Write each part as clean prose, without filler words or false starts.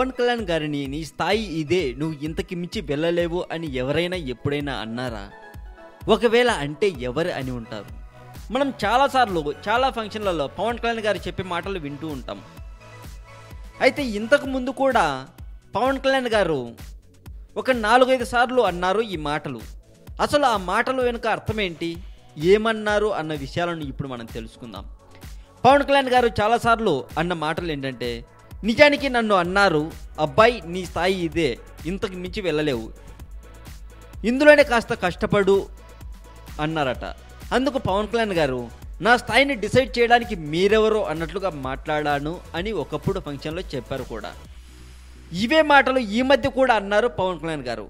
పవన్ కళ్యాణ్ గారిని నీ స్థాయి ఇదే, నువ్వు ఇంతకి మించి వెళ్ళలేవు అని ఎవరైనా ఎప్పుడైనా అన్నారా? ఒకవేళ అంటే ఎవరు అని ఉంటారు? మనం చాలాసార్లు చాలా ఫంక్షన్లలో పవన్ కళ్యాణ్ గారు చెప్పే మాటలు వింటూ ఉంటాం. అయితే ఇంతకు ముందు కూడా పవన్ కళ్యాణ్ గారు ఒక 4-5 సార్లు అన్నారు ఈ మాటలు. అసలు ఆ మాటలు వెనుక అర్థం ఏంటి, ఏమన్నారు అన్న విషయాలను ఇప్పుడు మనం తెలుసుకుందాం. పవన్ కళ్యాణ్ గారు చాలాసార్లు అన్న మాటలు ఏంటంటే, నిజానికి నన్ను అన్నారు, అబ్బాయి నీ స్థాయి ఇదే, ఇంతకు మించి వెళ్ళలేవు, ఇందులోనే కాస్త కష్టపడు అన్నారట. అందుకు పవన్ కళ్యాణ్ గారు, నా స్థాయిని డిసైడ్ చేయడానికి మీరెవరో అన్నట్లుగా మాట్లాడాను అని ఒకప్పుడు ఫంక్షన్లో చెప్పారు కూడా. ఇవే మాటలు ఈ మధ్య కూడా అన్నారు పవన్ కళ్యాణ్ గారు.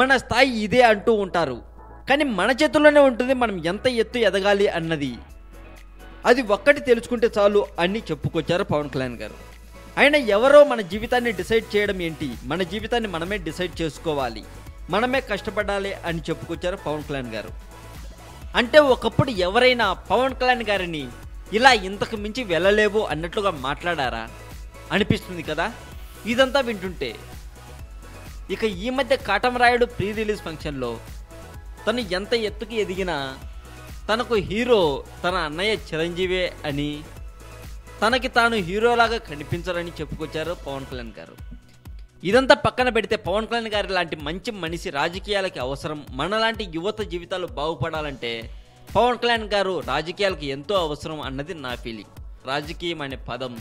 మన స్థాయి ఇదే అంటూ ఉంటారు, కానీ మన చేతుల్లోనే ఉంటుంది మనం ఎంత ఎత్తు ఎదగాలి అన్నది. అది ఒక్కటి తెలుసుకుంటే చాలు అని చెప్పుకొచ్చారు పవన్ కళ్యాణ్ గారు. ఆయన ఎవరో మన జీవితాన్ని డిసైడ్ చేయడం ఏంటి, మన జీవితాన్ని మనమే డిసైడ్ చేసుకోవాలి, మనమే కష్టపడాలి అని చెప్పుకొచ్చారు పవన్ కళ్యాణ్ గారు. అంటే ఒకప్పుడు ఎవరైనా పవన్ కళ్యాణ్ గారిని ఇలా ఇంతకు మించి వెళ్ళలేవు అన్నట్లుగా మాట్లాడారా అనిపిస్తుంది కదా ఇదంతా వింటుంటే. ఇక ఈ మధ్య కాటమరాయుడు ప్రీ రిలీజ్ ఫంక్షన్లో తను ఎంత ఎత్తుకి ఎదిగినా తనకు హీరో తన అన్నయ్య చిరంజీవే అని, తనకి తాను హీరోలాగా కనిపించరని చెప్పుకొచ్చారు పవన్ కళ్యాణ్ గారు. ఇదంతా పక్కన పెడితే పవన్ కళ్యాణ్ గారి లాంటి మంచి మనిషి రాజకీయాలకి అవసరం. మనలాంటి యువత జీవితాలు బాగుపడాలంటే పవన్ కళ్యాణ్ గారు రాజకీయాలకి ఎంతో అవసరం అన్నది నా ఫీలింగ్. రాజకీయం అనే పదం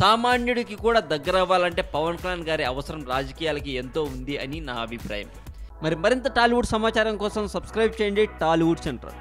సామాన్యుడికి కూడా దగ్గర అవ్వాలంటే పవన్ కళ్యాణ్ గారి అవసరం రాజకీయాలకి ఎంతో ఉంది అని నా అభిప్రాయం. మరింత టాలీవుడ్ సమాచారం కోసం సబ్స్క్రైబ్ చేయండి టాలీవుడ్ సెంటర్.